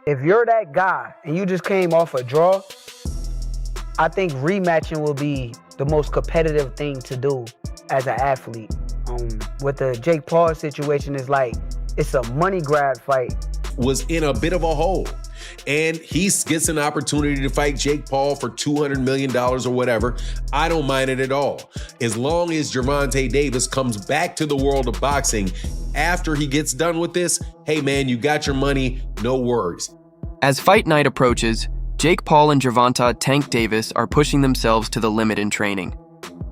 If you're that guy and you just came off a draw, I think rematching will be the most competitive thing to do as an athlete. With the Jake Paul situation, it's a money grab fight. Was in a bit of a hole. And he gets an opportunity to fight Jake Paul for $200 million or whatever. I don't mind it at all. As long as Gervonta Davis comes back to the world of boxing after he gets done with this, hey man, you got your money, no worries. As fight night approaches, Jake Paul and Gervonta Tank Davis are pushing themselves to the limit in training.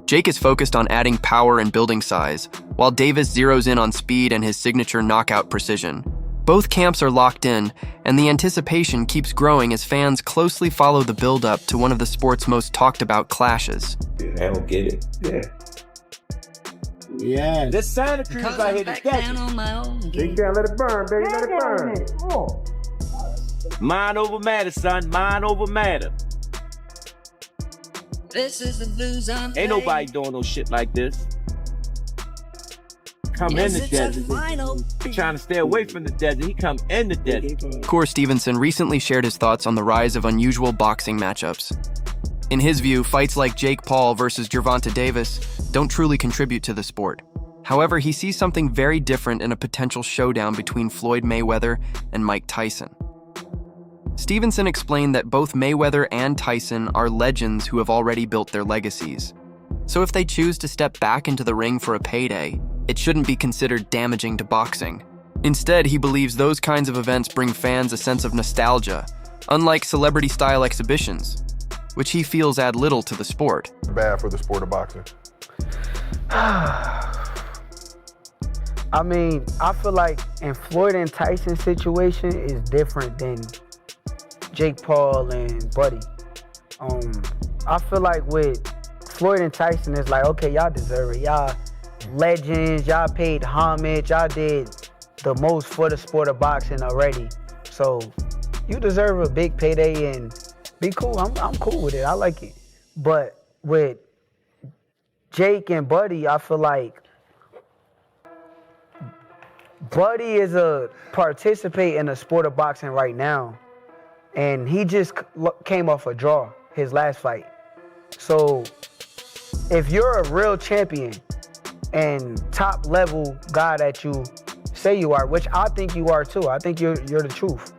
Jake is focused on adding power and building size, while Davis zeroes in on speed and his signature knockout precision. Both camps are locked in, and the anticipation keeps growing as fans closely follow the build-up to one of the sport's most talked-about clashes. I don't get it. Yeah. This Santa Cruz out here to catch it. Big down, let it burn, baby, let it burn. Oh. Mind over matter, son. Mind over matter. This is the blues I'm Ain't nobody doing no shit like this. Come in the desert. He trying to stay away from the desert. He come in the desert. Shakur Stevenson recently shared his thoughts on the rise of unusual boxing matchups. In his view, fights like Jake Paul versus Gervonta Davis don't truly contribute to the sport. However, he sees something very different in a potential showdown between Floyd Mayweather and Mike Tyson. Stevenson explained that both Mayweather and Tyson are legends who have already built their legacies. So if they choose to step back into the ring for a payday, it shouldn't be considered damaging to boxing. Instead, he believes those kinds of events bring fans a sense of nostalgia, unlike celebrity-style exhibitions, which he feels add little to the sport. Bad for the sport of boxing. I mean, I feel like in Floyd and Tyson situation is different than Jake Paul and Buddy. I feel like with Floyd and Tyson, it's like, okay, y'all deserve it. Y'all legends, y'all paid homage, y'all did the most for the sport of boxing already. So you deserve a big payday and be cool. I'm cool with it. I like it. But with Jake and Buddy, I feel like Buddy is a participate in the sport of boxing right now. And he just came off a draw, his last fight. So if you're a real champion and top level guy that you say you are, which I think you are too, I think you're the truth.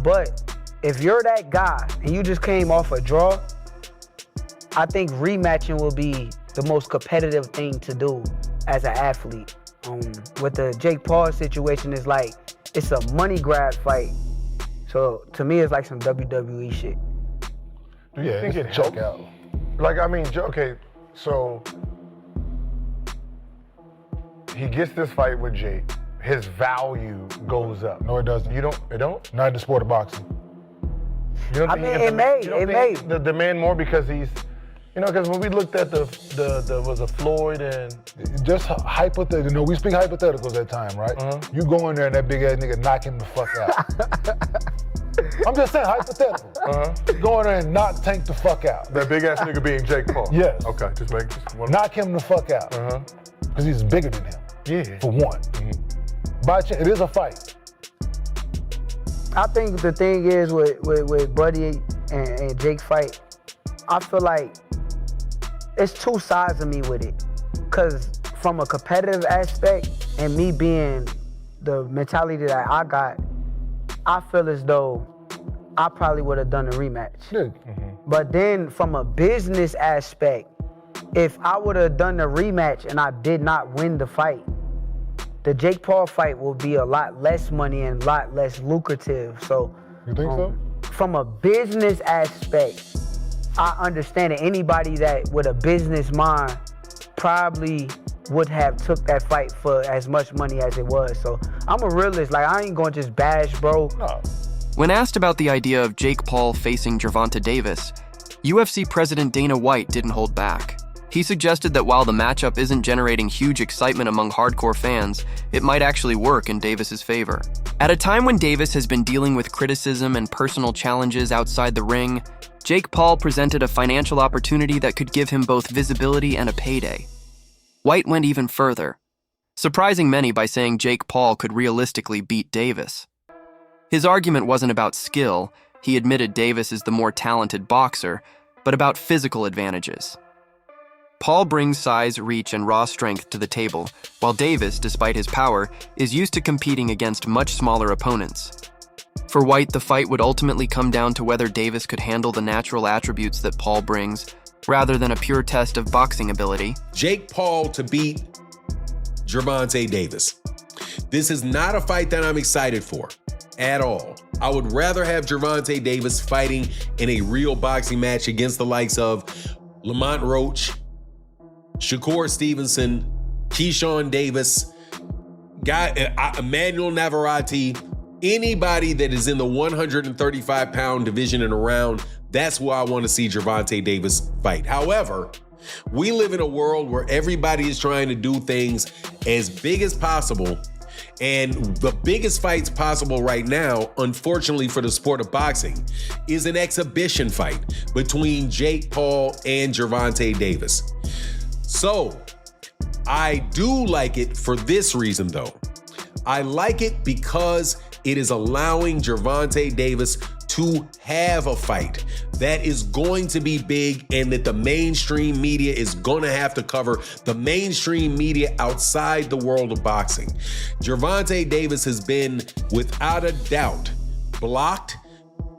But if you're that guy and you just came off a draw, I think rematching will be the most competitive thing to do as an athlete. With the Jake Paul situation, it's a money grab fight. So to me, it's like some WWE shit. Yeah, it's a joke out. Okay, so he gets this fight with Jake. His value goes up. No, it doesn't. It don't? Not in the sport of boxing. You don't think it may. The demand more because he's, because when we looked at the was a Floyd and just hypothetical. We speak hypotheticals at time, right? Uh-huh. You go in there and that big ass nigga knock him the fuck out. I'm just saying hypothetical. Go in there and knock Tank the fuck out. That big ass nigga being Jake Paul. Yes. Okay, just knock him the fuck out. Because he's bigger than him. Yeah. For one. By chance, it is a fight. I think the thing is with Buddy and Jake fight, I feel like it's two sides of me with it. Because from a competitive aspect and me being the mentality that I got, I feel as though I probably would have done a rematch. Yeah. But then from a business aspect, if I would have done the rematch and I did not win the fight, the Jake Paul fight will be a lot less money and a lot less lucrative. So, you think so? From a business aspect, I understand that anybody that with a business mind probably would have took that fight for as much money as it was. So I'm a realist. I ain't gonna just bash, bro. No. When asked about the idea of Jake Paul facing Gervonta Davis, UFC President Dana White didn't hold back. He suggested that while the matchup isn't generating huge excitement among hardcore fans, it might actually work in Davis's favor. At a time when Davis has been dealing with criticism and personal challenges outside the ring, Jake Paul presented a financial opportunity that could give him both visibility and a payday. White went even further, surprising many by saying Jake Paul could realistically beat Davis. His argument wasn't about skill. He admitted Davis is the more talented boxer, but about physical advantages. Paul brings size, reach, and raw strength to the table, while Davis, despite his power, is used to competing against much smaller opponents. For White, the fight would ultimately come down to whether Davis could handle the natural attributes that Paul brings, rather than a pure test of boxing ability. Jake Paul to beat Gervonta Davis. This is not a fight that I'm excited for at all. I would rather have Gervonta Davis fighting in a real boxing match against the likes of Lamont Roach, Shakur Stevenson, Keyshawn Davis, Emmanuel Navarrete, anybody that is in the 135-pound division and around. That's where I want to see Gervonta Davis fight. However, we live in a world where everybody is trying to do things as big as possible. And the biggest fights possible right now, unfortunately for the sport of boxing, is an exhibition fight between Jake Paul and Gervonta Davis. So I do like it for this reason, though. I like it because it is allowing Gervonta Davis to have a fight that is going to be big and that the mainstream media is going to have to cover, the mainstream media outside the world of boxing. Gervonta Davis has been, without a doubt, blocked,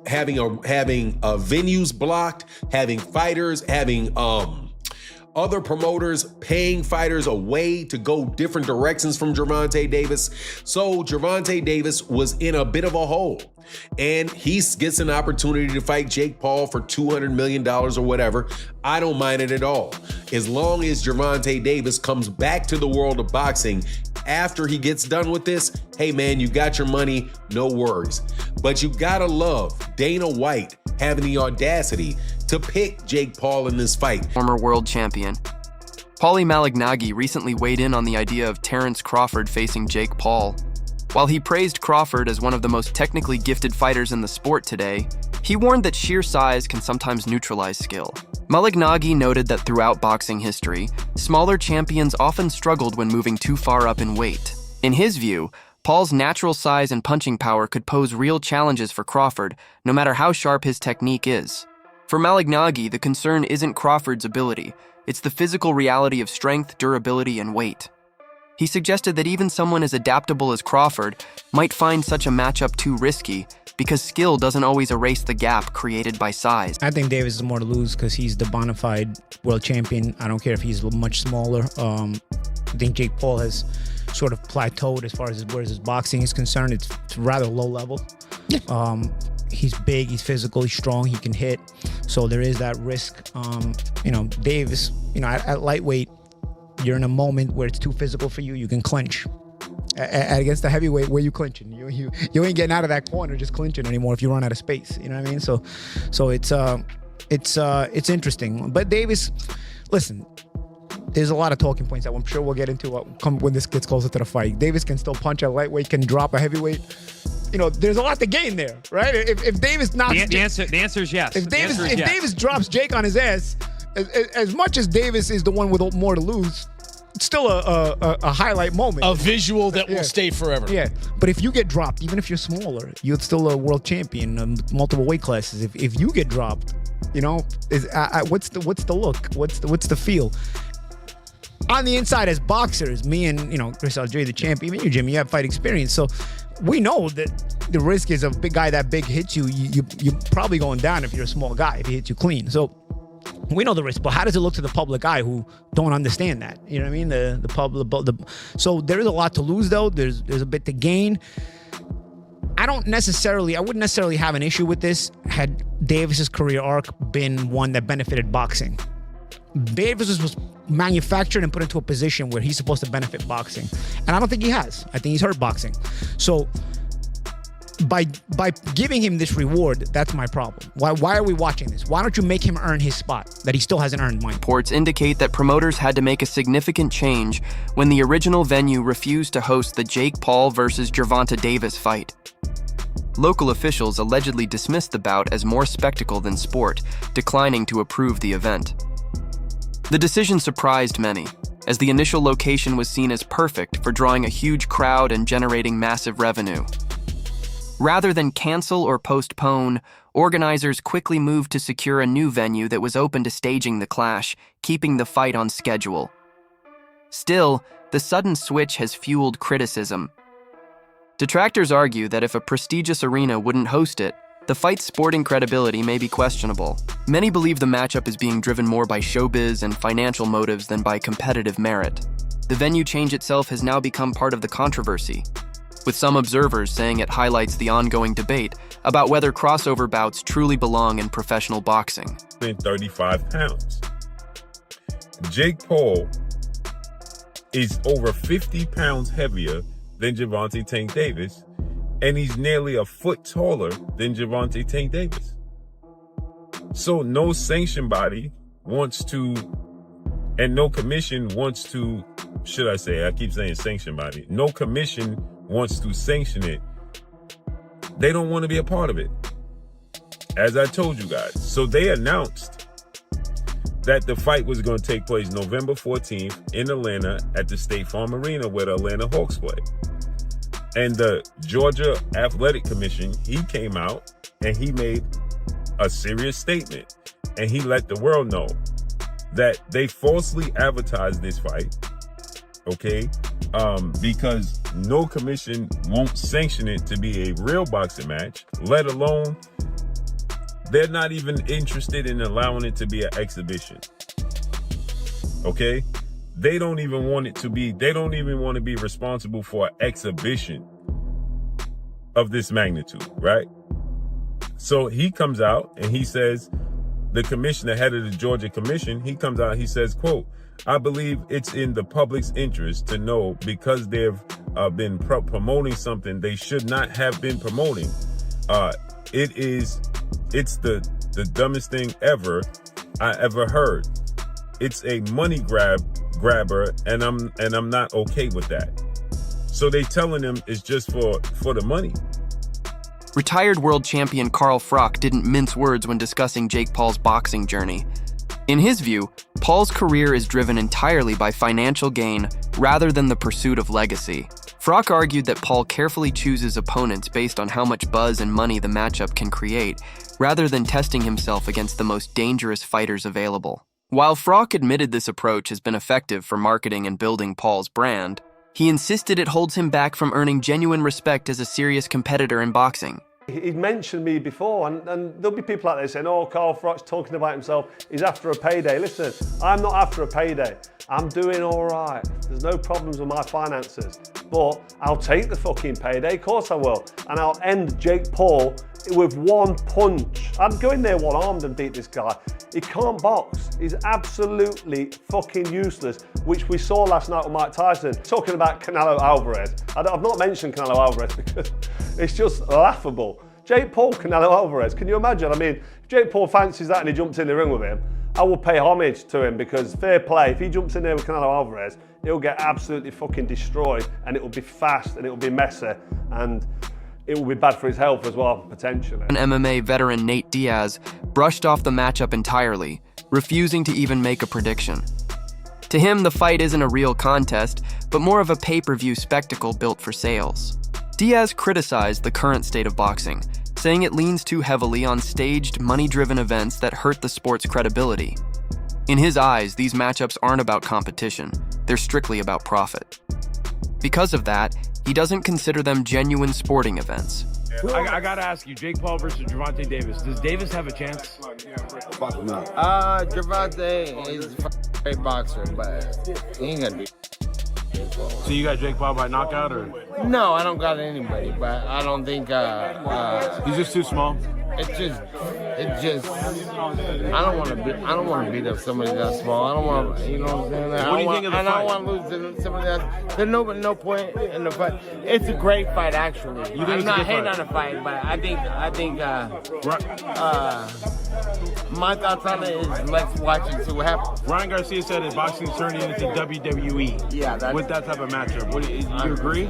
having venues blocked, having fighters, having other promoters paying fighters away to go different directions from Gervonta Davis. So Gervonta Davis was in a bit of a hole. And he gets an opportunity to fight Jake Paul for $200 million or whatever. I don't mind it at all. As long as Gervonta Davis comes back to the world of boxing after he gets done with this, hey man, you got your money, no worries. But you gotta love Dana White having the audacity to pick Jake Paul in this fight. Former world champion. Paulie Malignaggi recently weighed in on the idea of Terrence Crawford facing Jake Paul. While he praised Crawford as one of the most technically gifted fighters in the sport today, he warned that sheer size can sometimes neutralize skill. Malignaggi noted that throughout boxing history, smaller champions often struggled when moving too far up in weight. In his view, Paul's natural size and punching power could pose real challenges for Crawford, no matter how sharp his technique is. For Malignaggi, the concern isn't Crawford's ability, it's the physical reality of strength, durability, and weight. He suggested that even someone as adaptable as Crawford might find such a matchup too risky because skill doesn't always erase the gap created by size. I think Davis is more to lose because he's the bona fide world champion. I don't care if he's much smaller. I think Jake Paul has sort of plateaued as far as where his boxing is concerned. It's rather low level. He's big, he's physical, he's strong, he can hit. So there is that risk. Davis, at lightweight, you're in a moment where it's too physical for you. You can clinch. Against the heavyweight, where you clinching? You ain't getting out of that corner just clinching anymore if you run out of space. You know what I mean? So it's interesting. But Davis, listen, there's a lot of talking points that I'm sure we'll get into when this gets closer to the fight. Davis can still punch a lightweight, can drop a heavyweight. There's a lot to gain there, right? If Davis knocks... The answer is yes. If Davis drops Jake on his ass, as much as Davis is the one with more to lose, it's still a highlight moment. A visual that will stay forever. Yeah, but if you get dropped, even if you're smaller, you're still a world champion in multiple weight classes. If you get dropped, what's the look? What's the feel? On the inside, as boxers, me and Chris Algieri, the champion, even you, Jimmy, you have fight experience, so we know that the risk is a big guy that big hits you. You're probably going down if you're a small guy if he hits you clean. So we know the risk, but how does it look to the public eye who don't understand that? You know what I mean? The public. So there is a lot to lose, though. There's a bit to gain. I wouldn't necessarily have an issue with this had Davis's career arc been one that benefited boxing. Davis was manufactured and put into a position where he's supposed to benefit boxing, and I don't think he has. I think he's hurt boxing. So by giving him this reward, that's my problem. Why are we watching this? Why don't you make him earn his spot that he still hasn't earned mine? Reports indicate that promoters had to make a significant change when the original venue refused to host the Jake Paul versus Gervonta Davis fight. Local officials allegedly dismissed the bout as more spectacle than sport, declining to approve the event. The decision surprised many. as the initial location was seen as perfect for drawing a huge crowd and generating massive revenue. Rather than cancel or postpone, organizers quickly moved to secure a new venue that was open to staging the clash, keeping the fight on schedule. Still, the sudden switch has fueled criticism. Detractors argue that if a prestigious arena wouldn't host it, the fight's sporting credibility may be questionable. Many believe the matchup is being driven more by showbiz and financial motives than by competitive merit. The venue change itself has now become part of the controversy, with some observers saying it highlights the ongoing debate about whether crossover bouts truly belong in professional boxing. 35 pounds. Jake Paul is over 50 pounds heavier than Gervonta Tank Davis, and he's nearly a foot taller than Gervonta Tank Davis. So no sanction body wants to, and no commission wants to, should I say, I keep saying sanction body, no commission wants to sanction it. They don't want to be a part of it, as I told you guys. So they announced that the fight was going to take place November 14th in Atlanta at the State Farm Arena where the Atlanta Hawks play. And the Georgia Athletic Commission, he came out and he made a serious statement. And he let the world know that they falsely advertised this fight, okay? Because no commission won't sanction it to be a real boxing match, let alone they're not even interested in allowing it to be an exhibition. Okay? They don't even want it to be, they don't even want to be responsible for an exhibition of this magnitude, right? So he comes out and he says, the commissioner, head of the Georgia Commission, he comes out, he says, quote, I believe it's in the public's interest to know because they've been promoting something they should not have been promoting. It's the dumbest thing I ever heard. It's a money grabber, and I'm not okay with that. So they telling him it's just for the money. Retired world champion Carl Froch didn't mince words when discussing Jake Paul's boxing journey. In his view, Paul's career is driven entirely by financial gain rather than the pursuit of legacy. Froch argued that Paul carefully chooses opponents based on how much buzz and money the matchup can create, rather than testing himself against the most dangerous fighters available. While Froch admitted this approach has been effective for marketing and building Paul's brand, he insisted it holds him back from earning genuine respect as a serious competitor in boxing. He mentioned me before, and there'll be people out there saying, oh, Carl Froch's talking about himself, he's after a payday. Listen, I'm not after a payday. I'm doing all right. There's no problems with my finances. But I'll take the fucking payday, of course I will. And I'll end Jake Paul with one punch. I'd go in there one-armed and beat this guy. He can't box. He's absolutely fucking useless, which we saw last night with Mike Tyson. Talking about Canelo Alvarez. I've not mentioned Canelo Alvarez because it's just laughable. Jake Paul, Canelo Alvarez. Can you imagine? I mean, if Jake Paul fancies that and he jumps in the ring with him, I will pay homage to him because fair play. If he jumps in there with Canelo Alvarez, he'll get absolutely fucking destroyed and it will be fast and it will be messy and it will be bad for his health as well, potentially. An MMA veteran Nate Diaz brushed off the matchup entirely, refusing to even make a prediction. To him, the fight isn't a real contest, but more of a pay-per-view spectacle built for sales. Diaz criticized the current state of boxing, saying it leans too heavily on staged, money-driven events that hurt the sport's credibility. In his eyes, these matchups aren't about competition, they're strictly about profit. Because of that, he doesn't consider them genuine sporting events. I gotta ask you, Jake Paul versus Gervonta Davis. Does Davis have a chance? Fuck no. Gervonta is a great boxer, but he ain't gonna be. So you got Jake Paul by knockout, or? No, I don't got anybody, but I don't think. He's just too small. It just. I don't want to beat up somebody that small. I don't want to. You know what I'm saying? What do you think of the fight? I don't want to lose to somebody that. There's no point in the fight. It's a great fight, actually. You think I'm it's not a good hating fight? on the fight, but I think. My thoughts on it is let's watch and see what happens. Ryan Garcia said that boxing's turning into WWE. Yeah, with that type of matchup. What do you agree?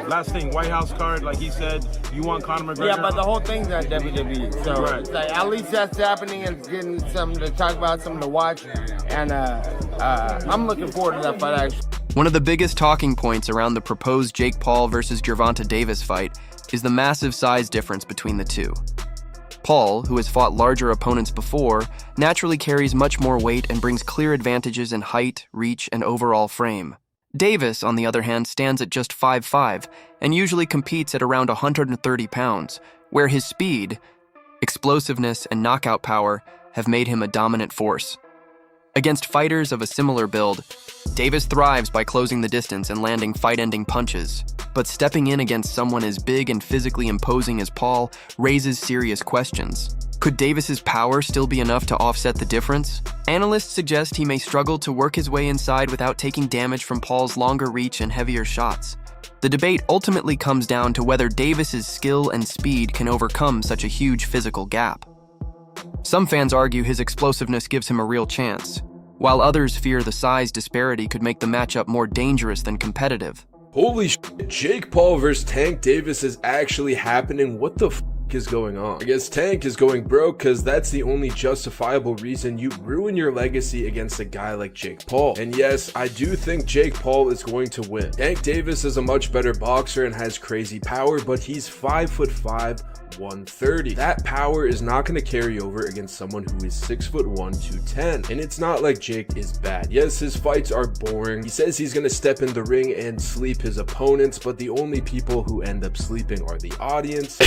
Last thing, White House card, like he said, you want Conor McGregor? Yeah, but the whole thing's at WWE. So it's like, at least that's happening and getting something to talk about, something to watch. And I'm looking forward to that fight, actually. One of the biggest talking points around the proposed Jake Paul versus Gervonta Davis fight is the massive size difference between the two. Paul, who has fought larger opponents before, naturally carries much more weight and brings clear advantages in height, reach, and overall frame. Davis, on the other hand, stands at just 5'5" and usually competes at around 130 pounds, where his speed, explosiveness, and knockout power have made him a dominant force. Against fighters of a similar build, Davis thrives by closing the distance and landing fight-ending punches, but stepping in against someone as big and physically imposing as Paul raises serious questions. Could Davis's power still be enough to offset the difference? Analysts suggest he may struggle to work his way inside without taking damage from Paul's longer reach and heavier shots. The debate ultimately comes down to whether Davis's skill and speed can overcome such a huge physical gap. Some fans argue his explosiveness gives him a real chance, while others fear the size disparity could make the matchup more dangerous than competitive. Holy shit, Jake Paul versus Tank Davis is actually happening. What the f is going on? I guess Tank is going broke because that's the only justifiable reason you ruin your legacy against a guy like Jake Paul. And yes, I do think Jake Paul is going to win. Tank Davis is a much better boxer and has crazy power, but he's 5'5", 130. That power is not going to carry over against someone who is 6'1", 210. And it's not like Jake is bad. Yes, his fights are boring. He says he's going to step in the ring and sleep his opponents, but the only people who end up sleeping are the audience.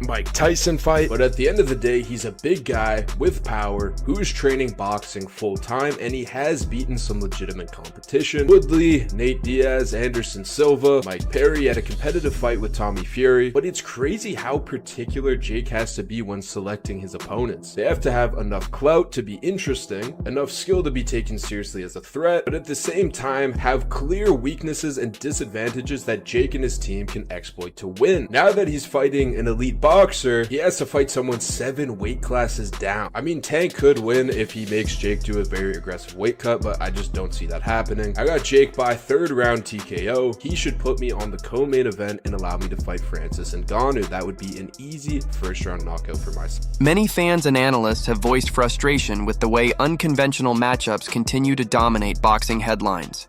Mike Tyson fight. But at the end of the day, he's a big guy with power who's training boxing full time, and he has beaten some legitimate competition. Woodley, Nate Diaz, Anderson Silva, Mike Perry had a competitive fight with Tommy Fury, but it's crazy how particular Jake has to be when selecting his opponents. They have to have enough clout to be interesting, enough skill to be taken seriously as a threat, but at the same time have clear weaknesses and disadvantages that Jake and his team can exploit to win. Now that he's fighting an elite boxer, he has to fight someone 7 weight classes down. I mean, Tank could win if he makes Jake do a very aggressive weight cut, but I just don't see that happening. I got Jake by 3rd round TKO. He should put me on the co-main event and allow me to fight Francis Ngannou. That would be an easy first-round knockout for myself. Many fans and analysts have voiced frustration with the way unconventional matchups continue to dominate boxing headlines.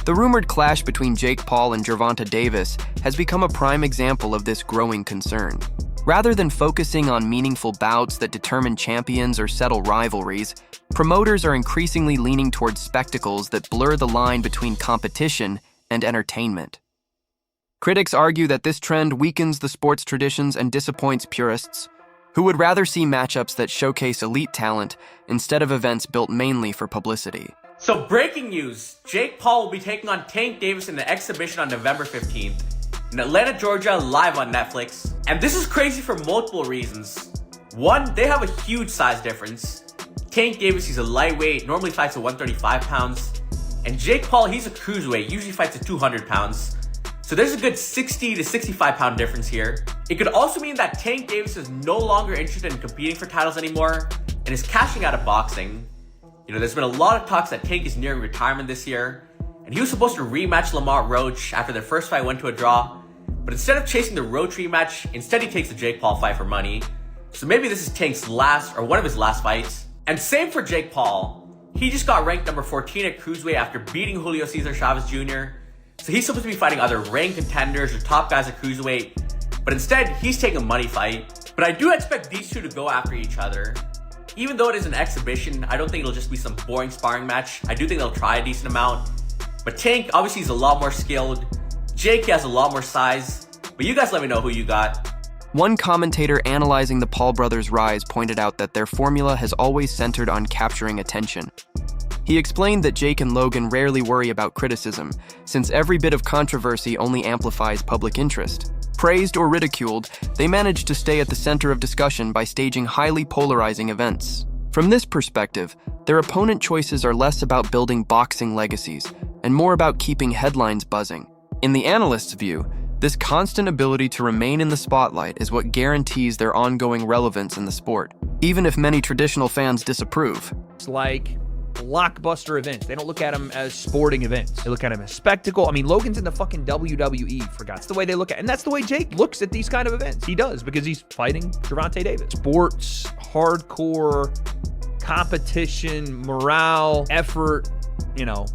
The rumored clash between Jake Paul and Gervonta Davis has become a prime example of this growing concern. Rather than focusing on meaningful bouts that determine champions or settle rivalries, promoters are increasingly leaning towards spectacles that blur the line between competition and entertainment. Critics argue that this trend weakens the sport's traditions and disappoints purists, who would rather see matchups that showcase elite talent instead of events built mainly for publicity. So breaking news, Jake Paul will be taking on Tank Davis in an exhibition on November 15th in Atlanta, Georgia, live on Netflix. And this is crazy for multiple reasons. One, they have a huge size difference. Tank Davis, he's a lightweight, normally fights at 135 pounds. And Jake Paul, he's a cruiserweight, usually fights at 200 pounds. So there's a good 60 to 65 pound difference here. It could also mean that Tank Davis is no longer interested in competing for titles anymore and is cashing out of boxing. You know, there's been a lot of talks that Tank is nearing retirement this year, and he was supposed to rematch Lamont Roach after their first fight went to a draw. But instead of chasing the Roach rematch, instead he takes the Jake Paul fight for money. So maybe this is Tank's last or one of his last fights. And same for Jake Paul. He just got ranked number 14 at cruiserweight after beating Julio Cesar Chavez Jr. So he's supposed to be fighting other ranked contenders or top guys at cruiserweight, but instead he's taking a money fight. But I do expect these two to go after each other. Even though it is an exhibition, I don't think it'll just be some boring sparring match. I do think they'll try a decent amount. But Tank, obviously, he's a lot more skilled. Jake has a lot more size. But you guys let me know who you got. One commentator analyzing the Paul brothers' rise pointed out that their formula has always centered on capturing attention. He explained that Jake and Logan rarely worry about criticism, since every bit of controversy only amplifies public interest. Praised or ridiculed, they manage to stay at the center of discussion by staging highly polarizing events. From this perspective, their opponent choices are less about building boxing legacies and more about keeping headlines buzzing. In the analyst's view, this constant ability to remain in the spotlight is what guarantees their ongoing relevance in the sport, even if many traditional fans disapprove. It's like blockbuster events. They don't look at them as sporting events. They look at them as spectacle. I mean, Logan's in the fucking WWE, for God's sake. That's the way they look at it. And that's the way Jake looks at these kind of events. He does, because he's fighting Gervonta Davis. Sports, hardcore, competition, morale, effort, you know,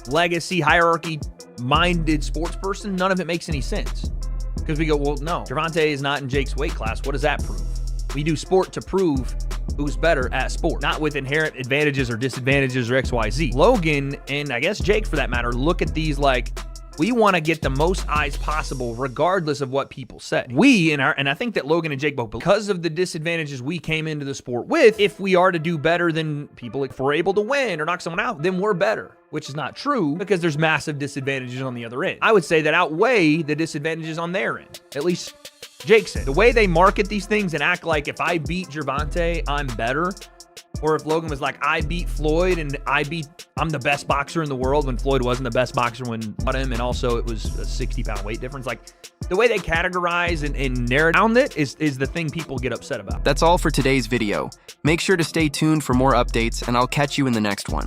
legacy, hierarchy, minded sports person, none of it makes any sense. Because we go, well, no, Gervonta is not in Jake's weight class. What does that prove? We do sport to prove who's better at sport, not with inherent advantages or disadvantages or XYZ. Logan, and I guess Jake for that matter, look at these like, we want to get the most eyes possible regardless of what people say. And I think that Logan and Jake both, because of the disadvantages we came into the sport with, if we are to do better than people, if we're able to win or knock someone out, then we're better, which is not true because there's massive disadvantages on the other end. I would say that outweigh the disadvantages on their end, at least Jake said. The way they market these things and act like if I beat Gervonta, I'm better. Or if Logan was like, I beat Floyd and I'm the best boxer in the world when Floyd wasn't the best boxer when fought him, and also it was a 60-pound weight difference. Like, the way they categorize and narrow down it is the thing people get upset about. That's all for today's video. Make sure to stay tuned for more updates, and I'll catch you in the next one.